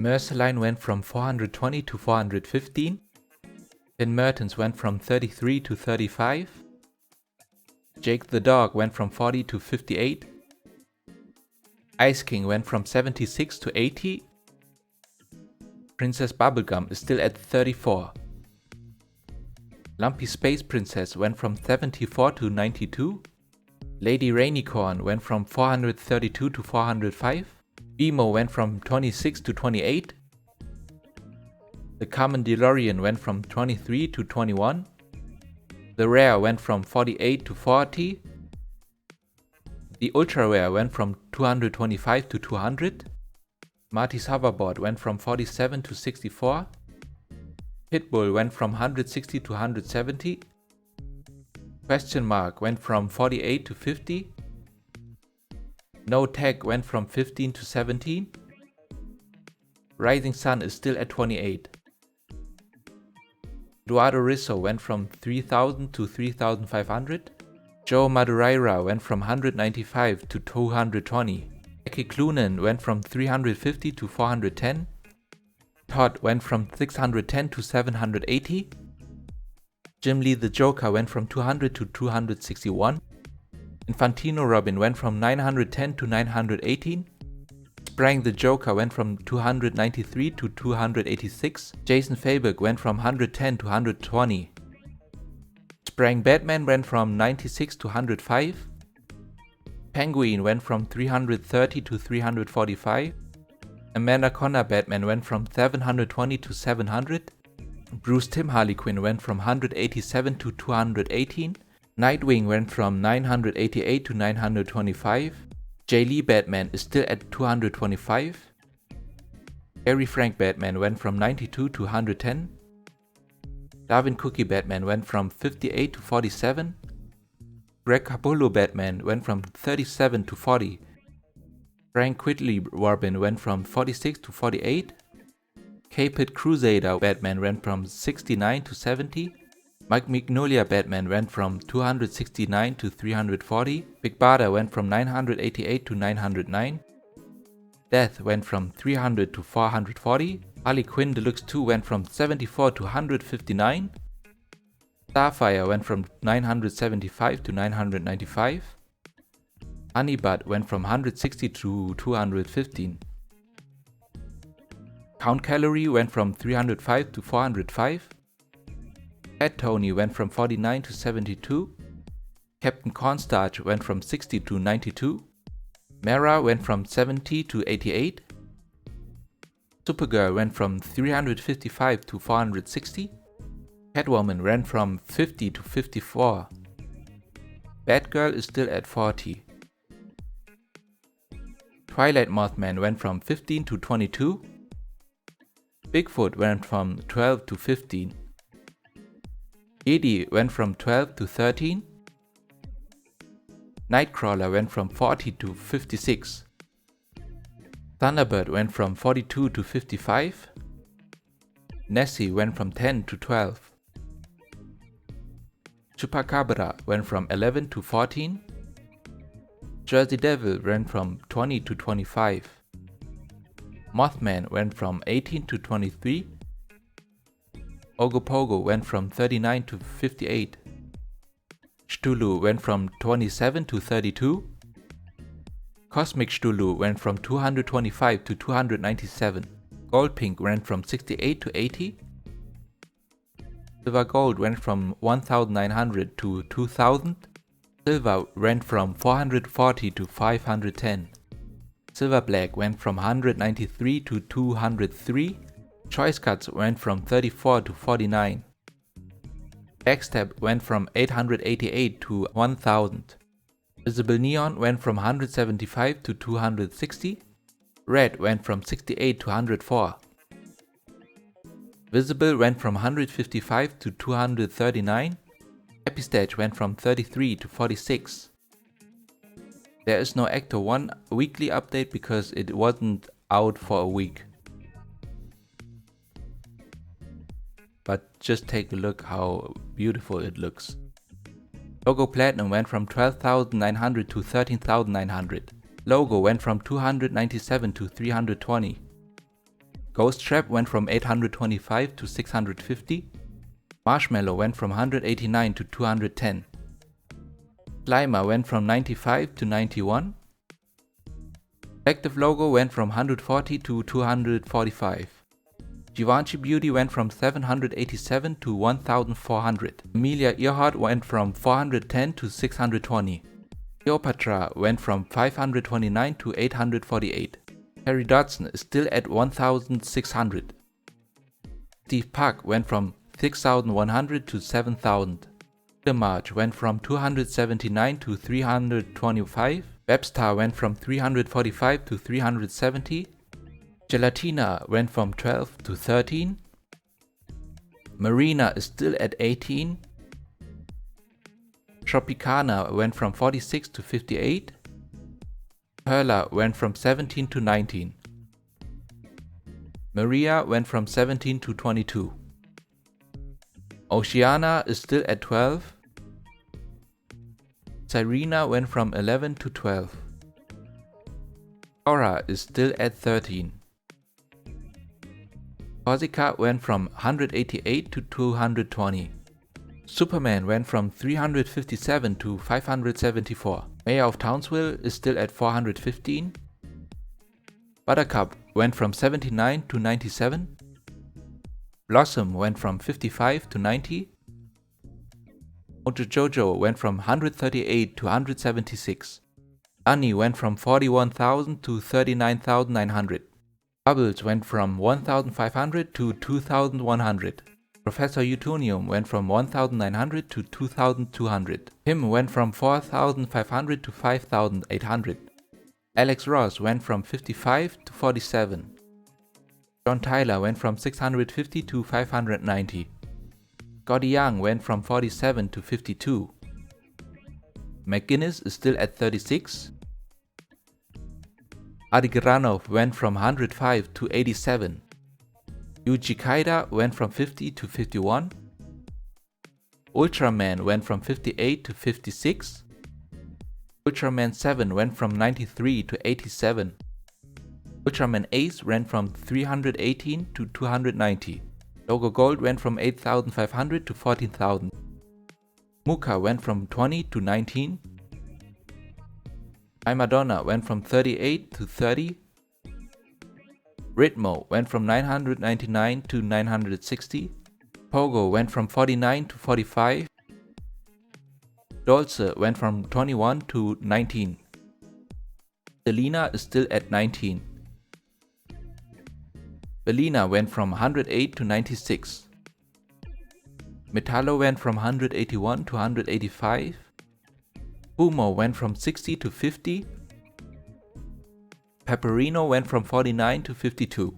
MARCELINE went from 420 to 415. Then MERTENS went from 33 to 35. Jake the Dog went from 40 to 58. Ice King went from 76 to 80. Princess Bubblegum is still at 34. Lumpy Space Princess went from 74 to 92. Lady Rainicorn went from 432 to 405. Emo went from 26 to 28. The common DELOREAN went from 23 to 21. The rare went from 48 to 40. The ultra rare went from 225 to 200. Marty's hoverboard went from 47 to 64. PITBULL went from 160 to 170. Question mark went from 48 to 50. No tag went from 15 to 17. Rising Sun is still at 28. Eduardo Risso went from 3000 to 3500. Joe Madureira went from 195 to 220. Eki Clunan went from 350 to 410. Todd went from 610 to 780. Jim Lee the Joker went from 200 to 261. Infantino Robin went from 910 to 918. SPRANG the Joker went from 293 to 286. Jason Fabek went from 110 to 120. SPRANG Batman went from 96 to 105. Penguin went from 330 to 345. Amanda Connor Batman went from 720 to 700. Bruce Timm Harley Quinn went from 187 to 218. Nightwing went from 988 to 925. Jay Lee Batman is still at 225. Gary Frank Batman went from 92 to 110. Darwyn Cookie Batman went from 58 to 47. Greg Capullo Batman went from 37 to 40. Frank Quigley Robin went from 46 to 48. K-Pit Crusader Batman went from 69 to 70. MIGNOLA Batman went from 269 to 340. Big BARDA went from 988 to 909. Death went from 300 to 440. Harley Quinn Deluxe 2 went from 74 to 159. STARFIRE went from 975 to 995. Honeybud went from 160 to 215. Count Calorie went from 305 to 405. Ed Tony went from 49 to 72. Captain Cornstarch went from 60 to 92. Mara went from 70 to 88. Supergirl went from 355 to 460. Catwoman ran from 50 to 54. Batgirl is still at 40. Twilight Mothman went from 15 to 22. Bigfoot went from 12 to 15. Eddie went from 12 to 13. Nightcrawler went from 40 to 56. Thunderbird went from 42 to 55. Nessie went from 10 to 12. Chupacabra went from 11 to 14. Jersey Devil went from 20 to 25. Mothman went from 18 to 23. Ogopogo went from 39 to 58. Cthulhu went from 27 to 32. Cosmic Cthulhu went from 225 to 297. Gold Pink went from 68 to 80. Silver Gold went from 1900 to 2000. Silver went from 440 to 510. Silver Black went from 193 to 203. Choice Cuts went from 34 to 49. Backstab went from 888 to 1000. Visible Neon went from 175 to 260. Red went from 68 to 104. Visible went from 155 to 239. Happy Stage went from 33 to 46. There is no Actor 1 weekly update because it wasn't out for a week. But just take a look how beautiful it looks. Logo Platinum went from 12,900 to 13,900. Logo went from 297 to 320. Ghost Trap went from 825 to 650. Marshmallow went from 189 to 210. Slimer went from 95 to 91. Active Logo went from 140 to 245. Givenchy Beauty went from 787 to 1400. Amelia Earhart went from 410 to 620. Cleopatra went from 529 to 848. Harry Dodson is still at 1600. Steve Park went from 6100 to 7000. March went from 279 to 325. Webstar went from 345 to 370. Gelatina went from 12 to 13. Marina is still at 18. Tropicana went from 46 to 58. Perla went from 17 to 19. Maria went from 17 to 22. Oceana is still at 12. Serena went from 11 to 12. Aura is still at 13. Corsica went from 188 to 220. Superman went from 357 to 574. Mayor of Townsville is still at 415. Buttercup went from 79 to 97. Blossom went from 55 to 90. Mojo Jojo went from 138 to 176. Annie went from 41,000 to 39,900. Bubbles went from 1,500 to 2,100. Professor Utonium went from 1,900 to 2,200. Tim went from 4,500 to 5,800. Alex Ross went from 55 to 47. John Tyler went from 650 to 590. Scotty Young went from 47 to 52. McGuinness is still at 36. Adi Granov went from 105 to 87. Yuji Kaida went from 50 to 51. Ultraman went from 58 to 56. Ultraman 7 went from 93 to 87. Ultraman Ace went from 318 to 290. Logo Gold went from 8,500 to 14,000. Muka went from 20 to 19. My Madonna went from 38 to 30. Ritmo went from 999 to 960. Pogo went from 49 to 45. Dolce went from 21 to 19. Selena is still at 19. Belina went from 108 to 96. Metallo went from 181 to 185. Humo went from 60 to 50. Pepperino went from 49 to 52.